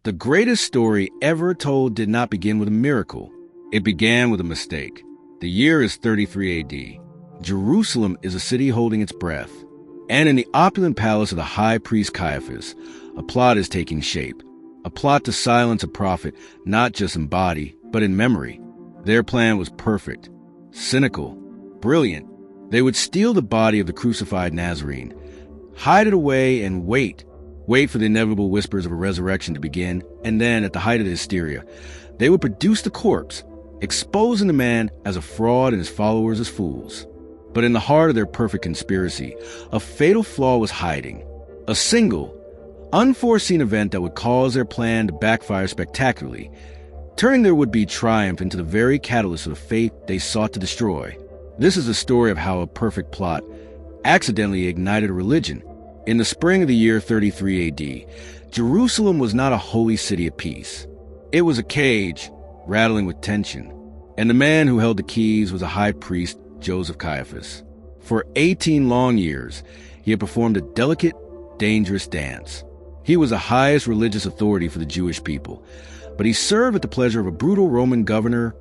The greatest story ever told did not begin with a miracle. It began with a mistake. The year is 33 AD. Jerusalem is a city holding its breath. And in the opulent palace of the high priest Caiaphas, a plot is taking shape. A plot to silence a prophet, not just in body, but in memory. Their plan was perfect, cynical, brilliant. They would steal the body of the crucified Nazarene, hide it away and wait for the inevitable whispers of a resurrection to begin, and then, at the height of the hysteria, they would produce the corpse, exposing the man as a fraud and his followers as fools. But in the heart of their perfect conspiracy, a fatal flaw was hiding. A single, unforeseen event that would cause their plan to backfire spectacularly, turning their would-be triumph into the very catalyst of the faith they sought to destroy. This is the story of how a perfect plot accidentally ignited a religion. In the spring of the year 33 AD, Jerusalem was not a holy city of peace. It was a cage, rattling with tension. And the man who held the keys was a high priest, Joseph Caiaphas. For 18 long years, he had performed a delicate, dangerous dance. He was the highest religious authority for the Jewish people, but he served at the pleasure of a brutal Roman governor,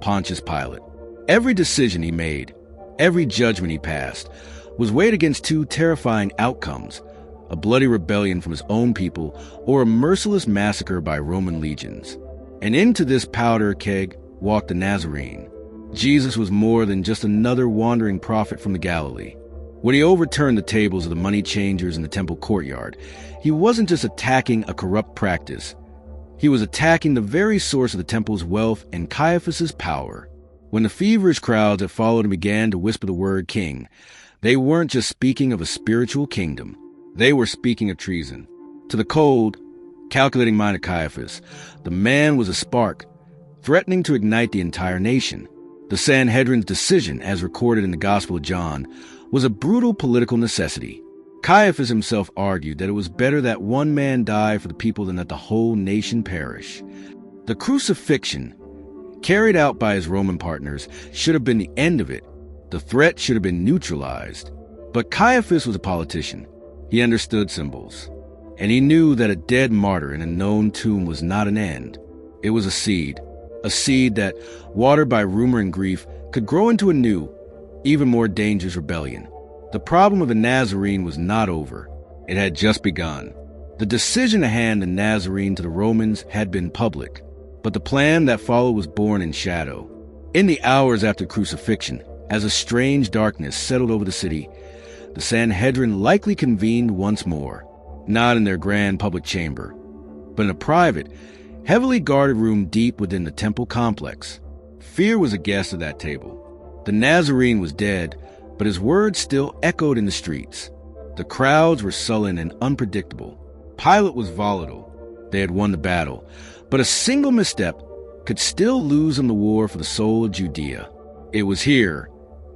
Pontius Pilate. Every decision he made, every judgment he passed, was weighed against two terrifying outcomes: a bloody rebellion from his own people or a merciless massacre by Roman legions. And into this powder keg walked the Nazarene. Jesus was more than just another wandering prophet from the Galilee. When he overturned the tables of the money changers in the temple courtyard, he wasn't just attacking a corrupt practice. He was attacking the very source of the temple's wealth and Caiaphas's power. When the feverish crowds that followed him began to whisper the word king, they weren't just speaking of a spiritual kingdom. They were speaking of treason. To the cold, calculating mind of Caiaphas, the man was a spark, threatening to ignite the entire nation. The Sanhedrin's decision, as recorded in the Gospel of John, was a brutal political necessity. Caiaphas himself argued that it was better that one man die for the people than that the whole nation perish. The crucifixion, carried out by his Roman partners, should have been the end of it. The threat should have been neutralized. But Caiaphas was a politician. He understood symbols. And he knew that a dead martyr in a known tomb was not an end. It was a seed that, watered by rumor and grief, could grow into a new, even more dangerous rebellion. The problem of the Nazarene was not over. It had just begun. The decision to hand the Nazarene to the Romans had been public, but the plan that followed was born in shadow. In the hours after crucifixion, as a strange darkness settled over the city, the Sanhedrin likely convened once more, not in their grand public chamber, but in a private, heavily guarded room deep within the temple complex. Fear was a guest at that table. The Nazarene was dead, but his words still echoed in the streets. The crowds were sullen and unpredictable. Pilate was volatile. They had won the battle, but a single misstep could still lose them the war for the soul of Judea. It was here,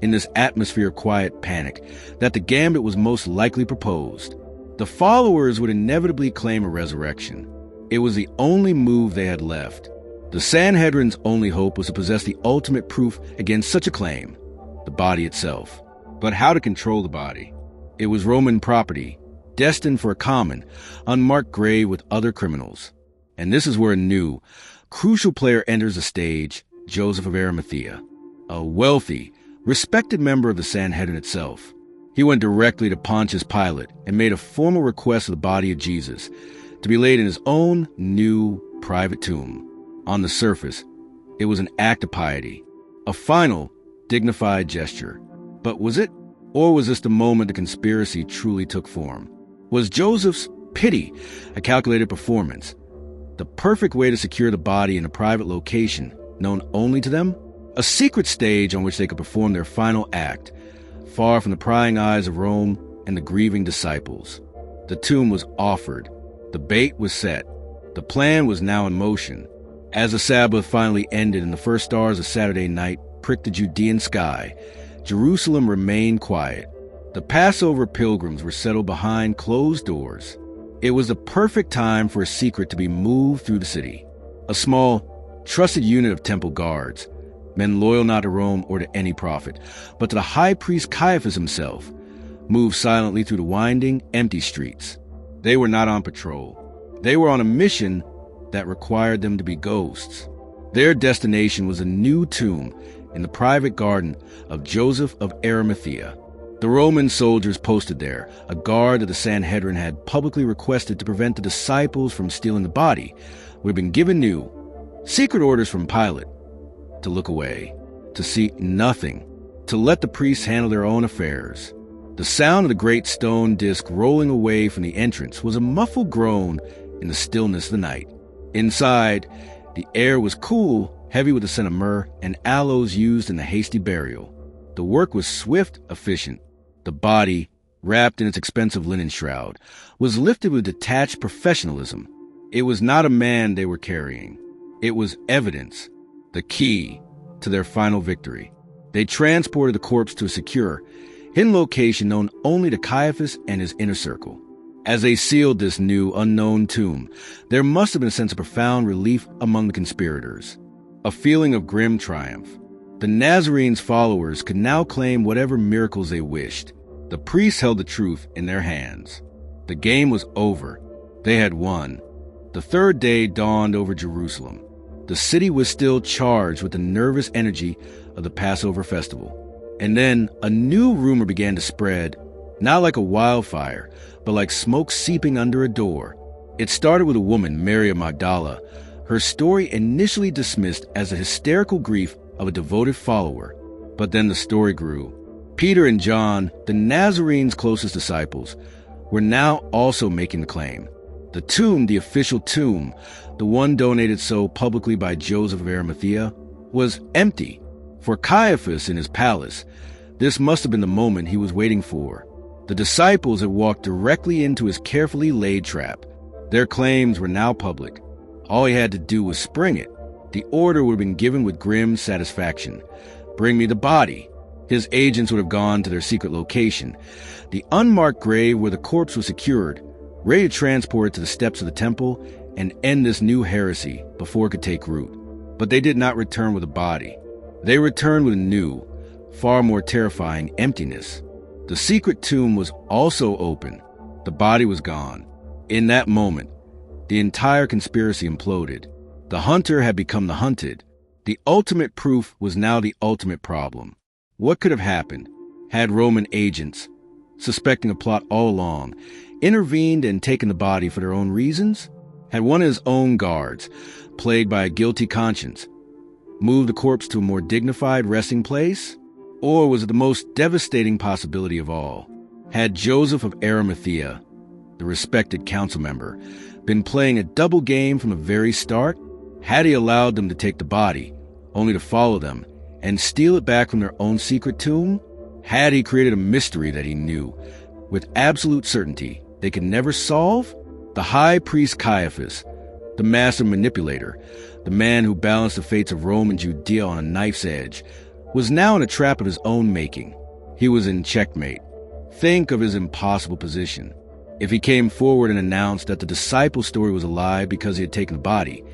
in this atmosphere of quiet panic, that the Gambit was most likely proposed. The followers would inevitably claim a resurrection. It was the only move they had left. The Sanhedrin's only hope was to possess the ultimate proof against such a claim, the body itself. But how to control the body? It was Roman property, destined for a common, unmarked grave with other criminals. And this is where a new, crucial player enters the stage, Joseph of Arimathea, a wealthy, respected member of the Sanhedrin itself. He went directly to Pontius Pilate and made a formal request of the body of Jesus to be laid in his own new private tomb. On the surface, it was an act of piety, a final, dignified gesture. But was it? Or was this the moment the conspiracy truly took form? Was Joseph's pity a calculated performance, the perfect way to secure the body in a private location known only to them? A secret stage on which they could perform their final act, far from the prying eyes of Rome and the grieving disciples. The tomb was offered. The bait was set. The plan was now in motion. As the Sabbath finally ended and the first stars of Saturday night pricked the Judean sky, Jerusalem remained quiet. The Passover pilgrims were settled behind closed doors. It was the perfect time for a secret to be moved through the city. A small, trusted unit of temple guards, men loyal not to Rome or to any prophet, but to the high priest Caiaphas himself, moved silently through the winding, empty streets. They were not on patrol. They were on a mission that required them to be ghosts. Their destination was a new tomb in the private garden of Joseph of Arimathea. The Roman soldiers posted there, a guard that the Sanhedrin had publicly requested to prevent the disciples from stealing the body, would have been given new, secret orders from Pilate to look away, to see nothing, to let the priests handle their own affairs. The sound of the great stone disc rolling away from the entrance was a muffled groan in the stillness of the night. Inside, the air was cool, heavy with the scent of myrrh and aloes used in the hasty burial. The work was swift, efficient. The body, wrapped in its expensive linen shroud, was lifted with detached professionalism. It was not a man they were carrying. It was evidence, the key to their final victory. They transported the corpse to a secure, hidden location known only to Caiaphas and his inner circle. As they sealed this new, unknown tomb, there must have been a sense of profound relief among the conspirators, a feeling of grim triumph. The Nazarenes' followers could now claim whatever miracles they wished. The priests held the truth in their hands. The game was over. They had won. The third day dawned over Jerusalem. The city was still charged with the nervous energy of the Passover festival. And then a new rumor began to spread, not like a wildfire, but like smoke seeping under a door. It started with a woman, Mary of Magdala, her story initially dismissed as a hysterical grief of a devoted follower. But then the story grew. Peter and John, the Nazarenes' closest disciples, were now also making the claim. The tomb, the official tomb, the one donated so publicly by Joseph of Arimathea, was empty. For Caiaphas in his palace, this must have been the moment he was waiting for. The disciples had walked directly into his carefully laid trap. Their claims were now public. All he had to do was spring it. The order would have been given with grim satisfaction. Bring me the body. His agents would have gone to their secret location, the unmarked grave where the corpse was secured, ready to transport it to the steps of the temple and end this new heresy before it could take root. But they did not return with a body. They returned with a new, far more terrifying emptiness. The secret tomb was also open. The body was gone. In that moment, the entire conspiracy imploded. The hunter had become the hunted. The ultimate proof was now the ultimate problem. What could have happened had Roman agents, suspecting a plot all along, intervened and taken the body for their own reasons? Had one of his own guards, plagued by a guilty conscience, moved the corpse to a more dignified resting place? Or was it the most devastating possibility of all? Had Joseph of Arimathea, the respected council member, been playing a double game from the very start? Had he allowed them to take the body, only to follow them, and steal it back from their own secret tomb? Had he created a mystery that he knew, with absolute certainty, they could never solve? The high priest Caiaphas, the master manipulator, the man who balanced the fates of Rome and Judea on a knife's edge, was now in a trap of his own making. He was in checkmate. Think of his impossible position. If he came forward and announced that the disciple's story was a lie because he had taken the body,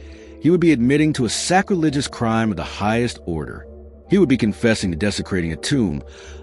he would be admitting to a sacrilegious crime of the highest order. He would be confessing to desecrating a tomb,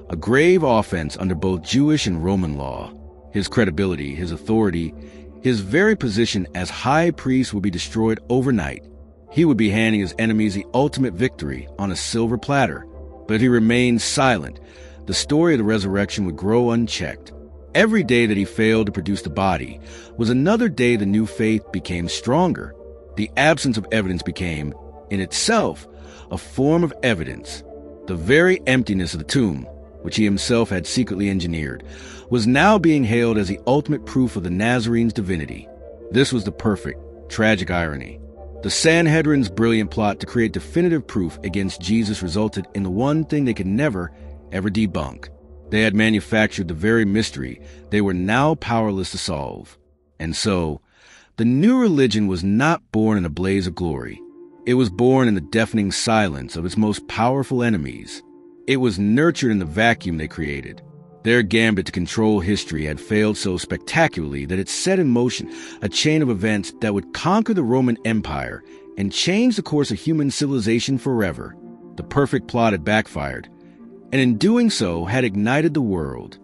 a grave offense under both Jewish and Roman law. His credibility, his authority, his very position as high priest would be destroyed overnight. He would be handing his enemies the ultimate victory on a silver platter. But if he remained silent, the story of the resurrection would grow unchecked. Every day that he failed to produce the body was another day the new faith became stronger. The absence of evidence became, in itself, a form of evidence. The very emptiness of the tomb, which he himself had secretly engineered, was now being hailed as the ultimate proof of the Nazarenes' divinity. This was the perfect, tragic irony. The Sanhedrin's brilliant plot to create definitive proof against Jesus resulted in the one thing they could never, ever debunk. They had manufactured the very mystery they were now powerless to solve. And so, the new religion was not born in a blaze of glory. It was born in the deafening silence of its most powerful enemies. It was nurtured in the vacuum they created. Their gambit to control history had failed so spectacularly that it set in motion a chain of events that would conquer the Roman Empire and change the course of human civilization forever. The perfect plot had backfired, and in doing so had ignited the world.